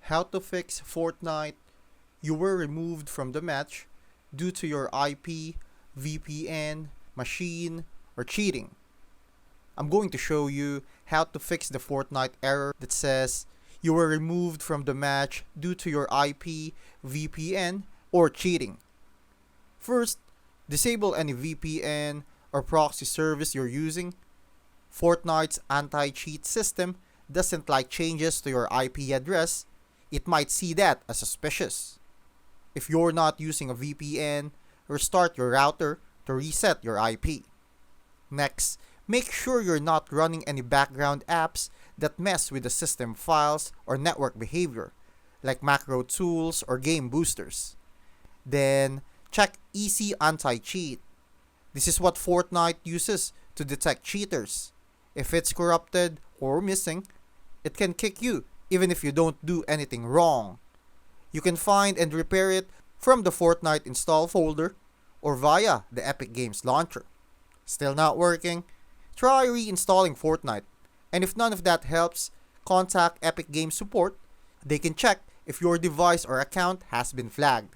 How to fix Fortnite. You were removed from the match due to your IP, VPN, machine, or cheating. I'm going to show you how to fix the Fortnite error that says you were removed from the match due to your IP, VPN, or cheating. First, disable any VPN or proxy service you're using. Fortnite's anti-cheat system doesn't like changes to your IP address. It might see that as suspicious. If you're not using a VPN, restart your router to reset your IP. Next, make sure you're not running any background apps that mess with the system files or network behavior, like macro tools or game boosters. Then, check EC Anti-Cheat. This is what Fortnite uses to detect cheaters. If it's corrupted or missing, it can kick you even if you don't do anything wrong. You can find and repair it from the Fortnite install folder or via the Epic Games launcher. Still not working? Try reinstalling Fortnite. And if none of that helps, contact Epic Games support. They can check if your device or account has been flagged.